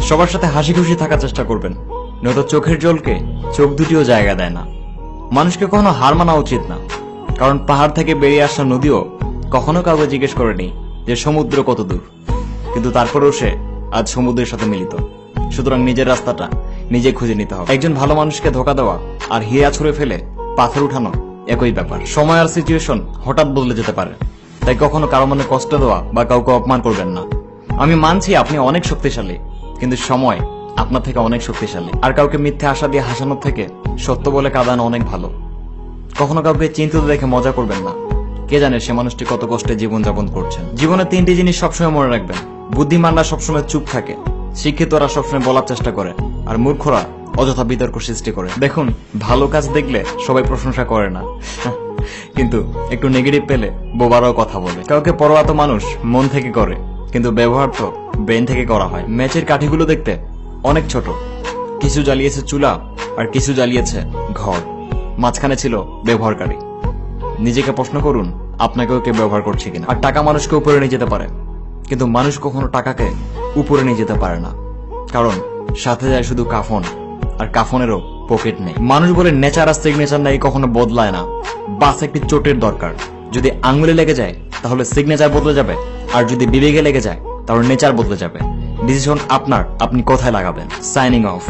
সবার সাথে হাসি খুশি থাকার চেষ্টা করবেন, নয়তো চোখের জলকে চোখ দুটিও জায়গা দেয় না। মানুষকে কখনো হার মানা উচিত না, কারণ পাহাড় থেকে বেরিয়ে আসা নদীও কখনো কাউকে জিজ্ঞেস করেনি যে সমুদ্র কত দূর, কিন্তু তারপরেও সে আজ সমুদ্রের সাথে মিলিত। সুতরাং নিজের রাস্তাটা নিজে খুঁজে নিতে হবে। একজন ভালো মানুষকে ধোকা দেওয়া আর হিয়া ছুঁড়ে ফেলে পাথর উঠানো একই ব্যাপার। সময় আর সিচুয়েশন হঠাৎ বদলে যেতে পারে, তাই কখনো কারো মনে কষ্ট দেওয়া বা কাউকে অপমান করবেন না। আমি মানছি আপনি অনেক শক্তিশালী, কিন্তু সময় আপনার থেকে অনেক শক্তিশালী। আর কাউকে মিথ্যে আশা দিয়ে হাসানোর থেকে সত্য বলে কাঁদানো অনেক ভালো। কখনো কাউকে চিন্তিত দেখে মজা করবেন না, কে জানে সে মানুষটি কত কষ্টে জীবনযাপন করছেন। জীবনে 3টি জিনিস সবসময় মনে রাখবেন: বুদ্ধিমানরা সবসময় চুপ থাকে, শিক্ষিতরা সবসময় বলার চেষ্টা করে, আর মূর্খরা অযথা বিতর্ক সৃষ্টি করে। দেখুন, ভালো কাজ দেখলে সবাই প্রশংসা করে না, কিন্তু একটু নেগেটিভ পেলে বোবারাও কথা বলে। কাউকে পরোয়া তো মানুষ মন থেকে করে, কিন্তু ব্যবহার তো ব্রেন থেকে করা হয়। ম্যাচের কাঠিগুলো দেখতে অনেক ছোট, কিছু জ্বালিয়েছে চুলা আর কিছু জ্বালিয়েছে ঘর, মাঝখানে ছিল ব্যবহারকারী। নিজেকে প্রশ্ন করুন, আপনাকেও কেউ ব্যবহার করছে কিনা। আর টাকা মানুষকে উপরে নিয়ে যেতে পারে, কিন্তু মানুষ কখনো টাকাকে উপরে নিয়ে যেতে পারে না, কারণ সাথে যায় শুধু কাফন, আর কাফনেরও পকেট নেই। মানুষ বলে নেচার আর সিগনেচার নাই কখনো বদলায় না, বাস একটি চোটের দরকার। যদি আঙুলে লেগে যায় তাহলে সিগনেচার বদলে যাবে, আর যদি বিবেকে লেগে যায় তাহলে নেচার বদলে যাবে। ডিসিশন আপনার, আপনি কোথায় লাগাবেন। Signing off.